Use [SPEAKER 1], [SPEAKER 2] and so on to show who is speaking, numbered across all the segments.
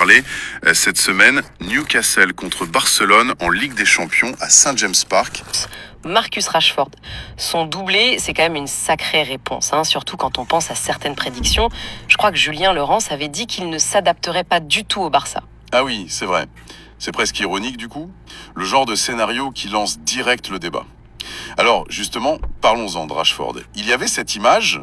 [SPEAKER 1] parler cette semaine. Newcastle contre Barcelone en Ligue des Champions à St James Park.
[SPEAKER 2] Marcus Rashford. Son doublé, c'est quand même une sacrée réponse, surtout quand on pense à certaines prédictions. Je crois que Julien Laurens avait dit qu'il ne s'adapterait pas du tout au Barça.
[SPEAKER 1] Ah oui, c'est vrai. C'est presque ironique du coup. Le genre de scénario qui lance direct le débat. Alors justement, parlons-en de Rashford. Il y avait cette image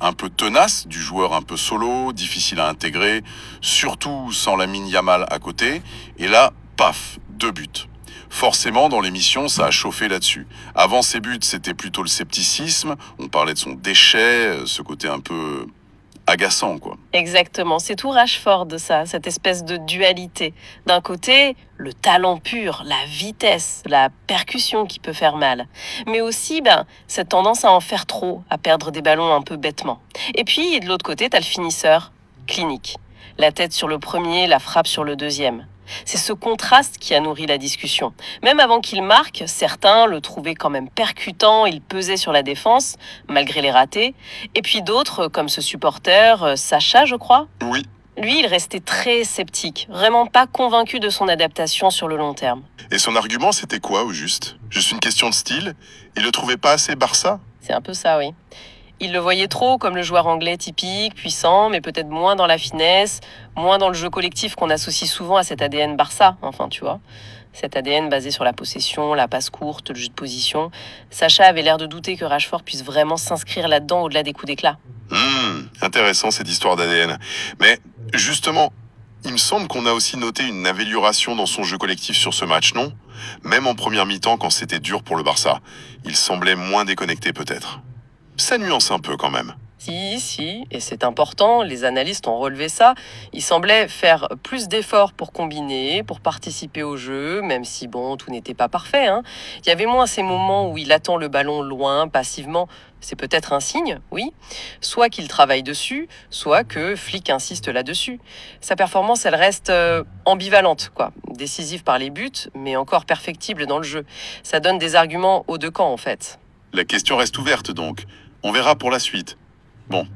[SPEAKER 1] un peu tenace du joueur un peu solo, difficile à intégrer, surtout sans Lamine Yamal à côté. Et là, paf, 2 buts. Forcément, dans l'émission, ça a chauffé là-dessus. Avant ces buts, c'était plutôt le scepticisme. On parlait de son déchet, ce côté un peu agaçant, quoi.
[SPEAKER 2] Exactement, c'est tout Rashford, ça, cette espèce de dualité. D'un côté, le talent pur, la vitesse, la percussion qui peut faire mal. Mais aussi, cette tendance à en faire trop, à perdre des ballons un peu bêtement. Et puis, de l'autre côté, t'as le finisseur, clinique. La tête sur le premier, la frappe sur le deuxième. C'est ce contraste qui a nourri la discussion. Même avant qu'il marque, certains le trouvaient quand même percutant, il pesait sur la défense, malgré les ratés. Et puis d'autres, comme ce supporter, Sacha, je crois.
[SPEAKER 1] Oui.
[SPEAKER 2] Lui, il restait très sceptique, vraiment pas convaincu de son adaptation sur le long terme.
[SPEAKER 1] Et son argument, c'était quoi au juste? Juste une question de style? Il le trouvait pas assez Barça?
[SPEAKER 2] C'est un peu ça, oui. Il le voyait trop comme le joueur anglais typique, puissant, mais peut-être moins dans la finesse, moins dans le jeu collectif qu'on associe souvent à cet ADN Barça, enfin, tu vois. Cet ADN basé sur la possession, la passe courte, le jeu de position. Sacha avait l'air de douter que Rashford puisse vraiment s'inscrire là-dedans au-delà des coups d'éclat.
[SPEAKER 1] Intéressant cette histoire d'ADN. Mais justement, il me semble qu'on a aussi noté une amélioration dans son jeu collectif sur ce match, non? Même en première mi-temps quand c'était dur pour le Barça. Il semblait moins déconnecté peut-être. Ça nuance un peu quand même.
[SPEAKER 2] Si, et c'est important, les analystes ont relevé ça. Il semblait faire plus d'efforts pour combiner, pour participer au jeu, même si, tout n'était pas parfait. Il y avait moins ces moments où il attend le ballon loin, passivement. C'est peut-être un signe, oui. Soit qu'il travaille dessus, soit que Flick insiste là-dessus. Sa performance, elle reste ambivalente, quoi. Décisive par les buts, mais encore perfectible dans le jeu. Ça donne des arguments aux deux camps, en fait.
[SPEAKER 1] La question reste ouverte donc. On verra pour la suite. Bon,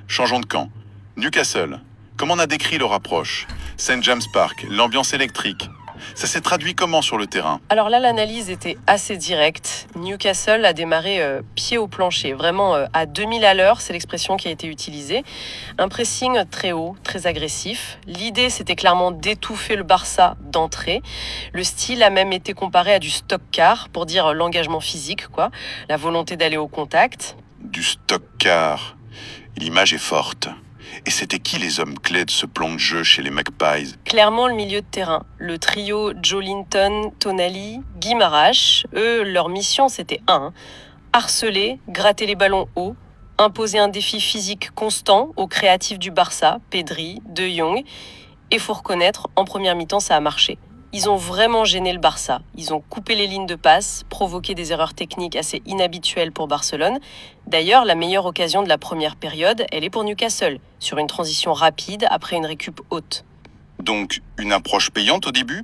[SPEAKER 1] changeons de camp. Newcastle, comme on a décrit leur approche. St James Park, l'ambiance électrique. Ça s'est traduit comment sur le terrain?
[SPEAKER 2] Alors là, l'analyse était assez directe. Newcastle a démarré pied au plancher, vraiment à 2000 à l'heure, c'est l'expression qui a été utilisée. Un pressing très haut, très agressif. L'idée, c'était clairement d'étouffer le Barça d'entrée. Le style a même été comparé à du stock car, pour dire l'engagement physique, quoi. La volonté d'aller au contact.
[SPEAKER 1] Du stock car. L'image est forte. Et c'était qui les hommes clés de ce plan de jeu chez les Magpies?
[SPEAKER 2] Clairement le milieu de terrain. Le trio Joelinton, Tonali, Guimaraes, eux, leur mission c'était harceler, gratter les ballons hauts, imposer un défi physique constant aux créatifs du Barça, Pedri, De Jong. Et faut reconnaître, en première mi-temps, ça a marché. Ils ont vraiment gêné le Barça. Ils ont coupé les lignes de passe, provoqué des erreurs techniques assez inhabituelles pour Barcelone. D'ailleurs, la meilleure occasion de la première période, elle est pour Newcastle, sur une transition rapide après une récup haute.
[SPEAKER 1] Donc, une approche payante au début,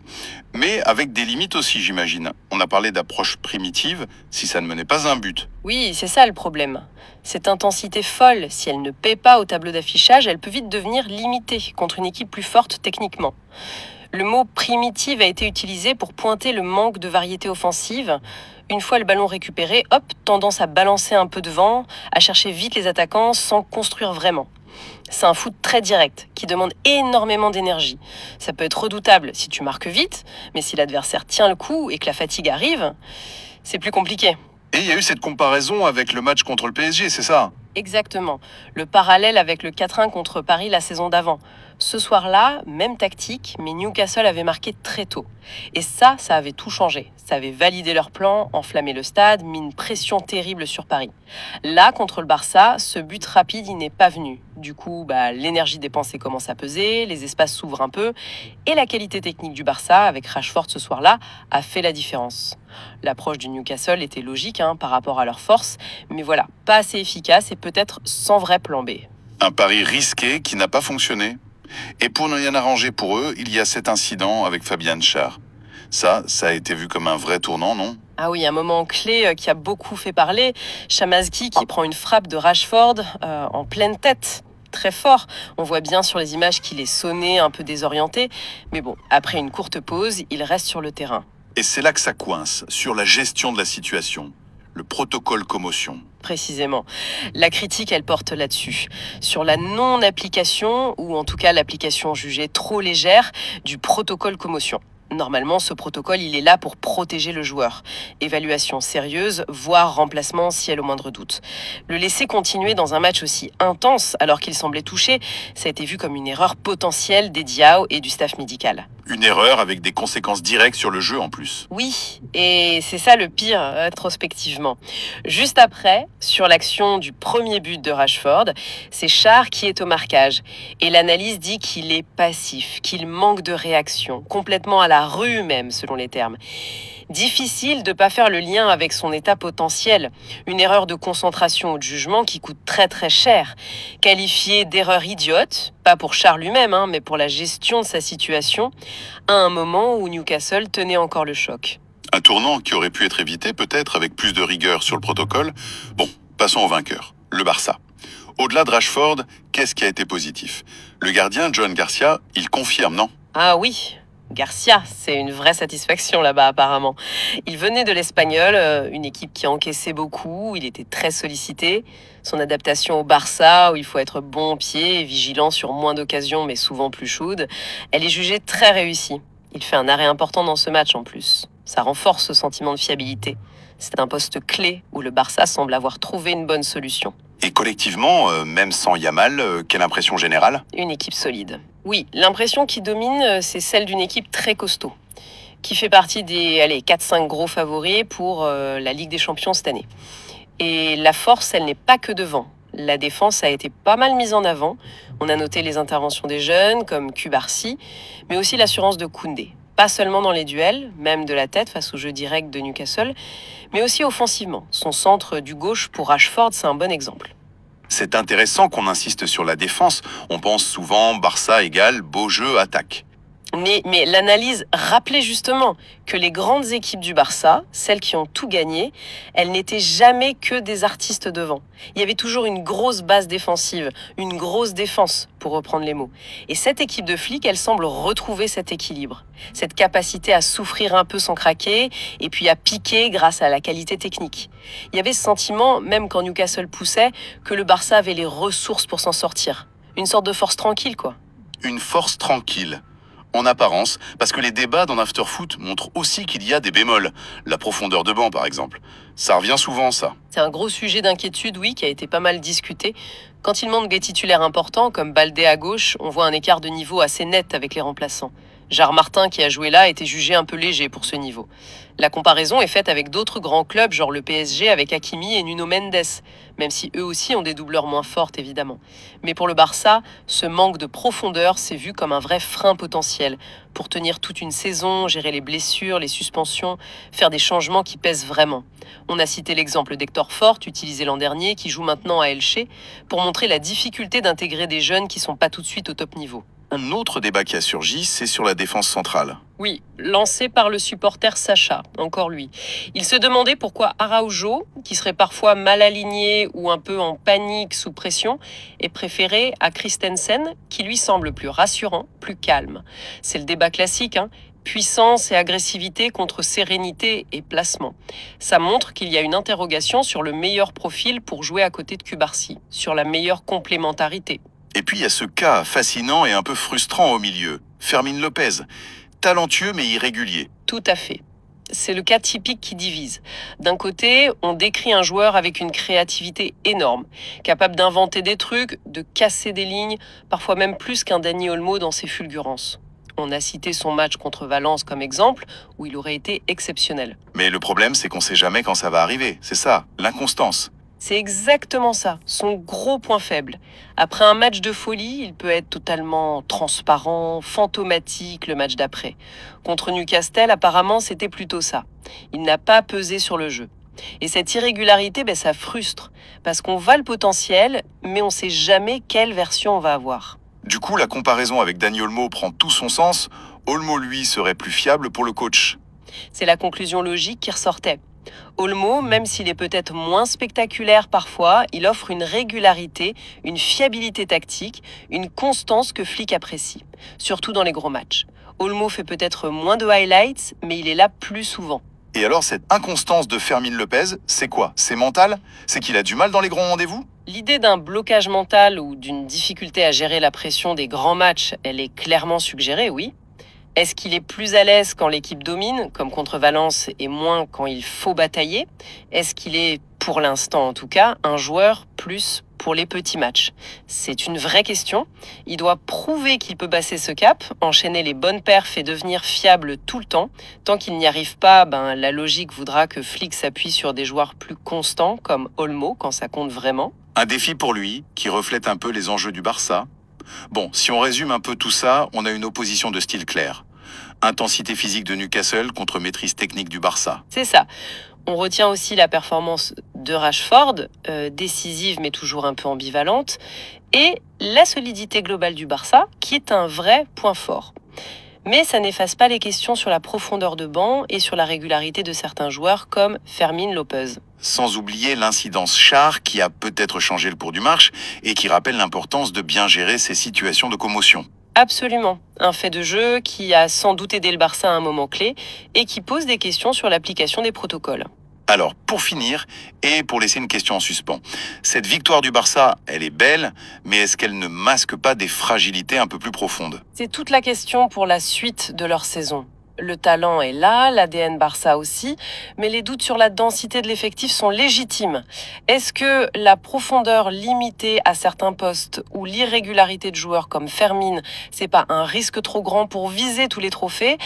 [SPEAKER 1] mais avec des limites aussi, j'imagine. On a parlé d'approche primitive, si ça ne menait pas à un but.
[SPEAKER 2] Oui, c'est ça le problème. Cette intensité folle, si elle ne paie pas au tableau d'affichage, elle peut vite devenir limitée contre une équipe plus forte techniquement. Le mot primitive a été utilisé pour pointer le manque de variété offensive. Une fois le ballon récupéré, tendance à balancer un peu devant, à chercher vite les attaquants sans construire vraiment. C'est un foot très direct, qui demande énormément d'énergie. Ça peut être redoutable si tu marques vite, mais si l'adversaire tient le coup et que la fatigue arrive, c'est plus compliqué.
[SPEAKER 1] Et il y a eu cette comparaison avec le match contre le PSG, c'est ça?
[SPEAKER 2] Exactement. Le parallèle avec le 4-1 contre Paris la saison d'avant. Ce soir-là, même tactique, mais Newcastle avait marqué très tôt. Et ça avait tout changé. Ça avait validé leur plan, enflammé le stade, mis une pression terrible sur Paris. Là, contre le Barça, ce but rapide, il n'est pas venu. Du coup, l'énergie dépensée commence à peser, les espaces s'ouvrent un peu, et la qualité technique du Barça, avec Rashford ce soir-là, a fait la différence. L'approche du Newcastle était logique par rapport à leur force, mais voilà, pas assez efficace et peut-être sans vrai plan B.
[SPEAKER 1] Un pari risqué qui n'a pas fonctionné. Et pour ne rien arranger pour eux, il y a cet incident avec Fabian Schär. Ça a été vu comme un vrai tournant, non?
[SPEAKER 2] Ah oui, un moment clé qui a beaucoup fait parler. Szymański qui prend une frappe de Rashford en pleine tête. très fort. On voit bien sur les images qu'il est sonné, un peu désorienté. Mais bon, après une courte pause, il reste sur le terrain.
[SPEAKER 1] Et c'est là que ça coince, sur la gestion de la situation, le protocole commotion.
[SPEAKER 2] Précisément. La critique, elle porte là-dessus. Sur la non-application, ou en tout cas l'application jugée trop légère, du protocole commotion. Normalement, ce protocole, il est là pour protéger le joueur. Évaluation sérieuse, voire remplacement si elle au moindre doute. Le laisser continuer dans un match aussi intense alors qu'il semblait touché, ça a été vu comme une erreur potentielle des Diao et du staff médical.
[SPEAKER 1] Une erreur avec des conséquences directes sur le jeu en plus.
[SPEAKER 2] Oui, et c'est ça le pire, rétrospectivement. Juste après, sur l'action du premier but de Rashford, c'est Schär qui est au marquage. Et l'analyse dit qu'il est passif, qu'il manque de réaction, complètement à la rue même, selon les termes. Difficile de ne pas faire le lien avec son état potentiel. Une erreur de concentration ou de jugement qui coûte très très cher. Qualifiée d'erreur idiote, pas pour Schär lui-même, mais pour la gestion de sa situation, à un moment où Newcastle tenait encore le choc.
[SPEAKER 1] Un tournant qui aurait pu être évité peut-être avec plus de rigueur sur le protocole. Bon, passons au vainqueur, le Barça. Au-delà de Rashford, qu'est-ce qui a été positif? Le gardien, John Garcia, il confirme, non?
[SPEAKER 2] Ah oui, Garcia, c'est une vraie satisfaction là-bas apparemment. Il venait de l'Espagnol, une équipe qui encaissait beaucoup, il était très sollicité. Son adaptation au Barça, où il faut être bon au pied et vigilant sur moins d'occasions mais souvent plus chaudes, elle est jugée très réussie. Il fait un arrêt important dans ce match en plus. Ça renforce ce sentiment de fiabilité. C'est un poste clé où le Barça semble avoir trouvé une bonne solution.
[SPEAKER 1] Et collectivement, même sans Yamal, quelle impression générale?
[SPEAKER 2] Une équipe solide. Oui, l'impression qui domine, c'est celle d'une équipe très costaud, qui fait partie des 4-5 gros favoris pour la Ligue des Champions cette année. Et la force, elle n'est pas que devant. La défense a été pas mal mise en avant. On a noté les interventions des jeunes, comme Cubarsí, mais aussi l'assurance de Koundé. Pas seulement dans les duels, même de la tête face au jeu direct de Newcastle, mais aussi offensivement. Son centre du gauche pour Rashford, c'est un bon exemple.
[SPEAKER 1] C'est intéressant qu'on insiste sur la défense. On pense souvent Barça égale beau jeu, attaque.
[SPEAKER 2] Mais l'analyse rappelait justement que les grandes équipes du Barça, celles qui ont tout gagné, elles n'étaient jamais que des artistes devant. Il y avait toujours une grosse base défensive, une grosse défense, pour reprendre les mots. Et cette équipe de flics, elle semble retrouver cet équilibre, cette capacité à souffrir un peu sans craquer, et puis à piquer grâce à la qualité technique. Il y avait ce sentiment, même quand Newcastle poussait, que le Barça avait les ressources pour s'en sortir. Une sorte de force tranquille, quoi.
[SPEAKER 1] Une force tranquille. En apparence, parce que les débats dans l'afterfoot montrent aussi qu'il y a des bémols. La profondeur de banc, par exemple. Ça revient souvent, ça.
[SPEAKER 2] C'est un gros sujet d'inquiétude, oui, qui a été pas mal discuté. Quand il manque des titulaires importants, comme Baldé à gauche, on voit un écart de niveau assez net avec les remplaçants. Jarre Martin, qui a joué là, était jugé un peu léger pour ce niveau. La comparaison est faite avec d'autres grands clubs, genre le PSG avec Hakimi et Nuno Mendes, même si eux aussi ont des doubleurs moins fortes, évidemment. Mais pour le Barça, ce manque de profondeur s'est vu comme un vrai frein potentiel pour tenir toute une saison, gérer les blessures, les suspensions, faire des changements qui pèsent vraiment. On a cité l'exemple d'Hector Fort, utilisé l'an dernier, qui joue maintenant à Elche, pour montrer la difficulté d'intégrer des jeunes qui sont pas tout de suite au top niveau.
[SPEAKER 1] Un autre débat qui a surgi, c'est sur la défense centrale.
[SPEAKER 2] Oui, lancé par le supporter Sacha, encore lui. Il se demandait pourquoi Araujo, qui serait parfois mal aligné ou un peu en panique sous pression, est préféré à Christensen, qui lui semble plus rassurant, plus calme. C'est le débat classique, puissance et agressivité contre sérénité et placement. Ça montre qu'il y a une interrogation sur le meilleur profil pour jouer à côté de Cubarsí, sur la meilleure complémentarité.
[SPEAKER 1] Et puis il y a ce cas fascinant et un peu frustrant au milieu. Fermín López. Talentueux mais irrégulier.
[SPEAKER 2] Tout à fait. C'est le cas typique qui divise. D'un côté, on décrit un joueur avec une créativité énorme, capable d'inventer des trucs, de casser des lignes, parfois même plus qu'un Dani Olmo dans ses fulgurances. On a cité son match contre Valence comme exemple, où il aurait été exceptionnel.
[SPEAKER 1] Mais le problème, c'est qu'on sait jamais quand ça va arriver. C'est ça, l'inconstance.
[SPEAKER 2] C'est exactement ça, son gros point faible. Après un match de folie, il peut être totalement transparent, fantomatique le match d'après. Contre Newcastle, apparemment, c'était plutôt ça. Il n'a pas pesé sur le jeu. Et cette irrégularité, ça frustre, parce qu'on voit le potentiel, mais on ne sait jamais quelle version on va avoir.
[SPEAKER 1] Du coup, la comparaison avec Dani Olmo prend tout son sens. Olmo, lui, serait plus fiable pour le coach.
[SPEAKER 2] C'est la conclusion logique qui ressortait. Olmo, même s'il est peut-être moins spectaculaire parfois, il offre une régularité, une fiabilité tactique, une constance que Flick apprécie, surtout dans les gros matchs. Olmo fait peut-être moins de highlights, mais il est là plus souvent.
[SPEAKER 1] Et alors, cette inconstance de Fermín López, c'est quoi? C'est mental? C'est qu'il a du mal dans les grands rendez-vous?
[SPEAKER 2] L'idée d'un blocage mental ou d'une difficulté à gérer la pression des grands matchs, elle est clairement suggérée, oui. Est-ce qu'il est plus à l'aise quand l'équipe domine, comme contre Valence, et moins quand il faut batailler? Est-ce qu'il est, pour l'instant en tout cas, un joueur plus pour les petits matchs? C'est une vraie question. Il doit prouver qu'il peut passer ce cap, enchaîner les bonnes perfs et devenir fiable tout le temps. Tant qu'il n'y arrive pas, la logique voudra que Flick s'appuie sur des joueurs plus constants, comme Olmo, quand ça compte vraiment.
[SPEAKER 1] Un défi pour lui, qui reflète un peu les enjeux du Barça. Bon, si on résume un peu tout ça, on a une opposition de style clair. Intensité physique de Newcastle contre maîtrise technique du Barça.
[SPEAKER 2] C'est ça. On retient aussi la performance de Rashford, décisive mais toujours un peu ambivalente, et la solidité globale du Barça, qui est un vrai point fort. Mais ça n'efface pas les questions sur la profondeur de banc et sur la régularité de certains joueurs comme Fermín López.
[SPEAKER 1] Sans oublier l'incidence Char qui a peut-être changé le cours du match et qui rappelle l'importance de bien gérer ces situations de commotion.
[SPEAKER 2] Absolument. Un fait de jeu qui a sans doute aidé le Barça à un moment clé et qui pose des questions sur l'application des protocoles.
[SPEAKER 1] Alors, pour finir, et pour laisser une question en suspens, cette victoire du Barça, elle est belle, mais est-ce qu'elle ne masque pas des fragilités un peu plus profondes?
[SPEAKER 2] C'est toute la question pour la suite de leur saison. Le talent est là, l'ADN Barça aussi, mais les doutes sur la densité de l'effectif sont légitimes. Est-ce que la profondeur limitée à certains postes ou l'irrégularité de joueurs comme Fermín, c'est pas un risque trop grand pour viser tous les trophées?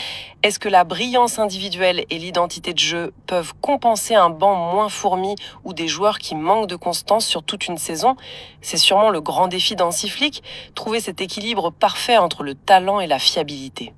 [SPEAKER 2] Est-ce que la brillance individuelle et l'identité de jeu peuvent compenser un banc moins fourni ou des joueurs qui manquent de constance sur toute une saison? C'est sûrement le grand défi d'Hansi Flick, trouver cet équilibre parfait entre le talent et la fiabilité.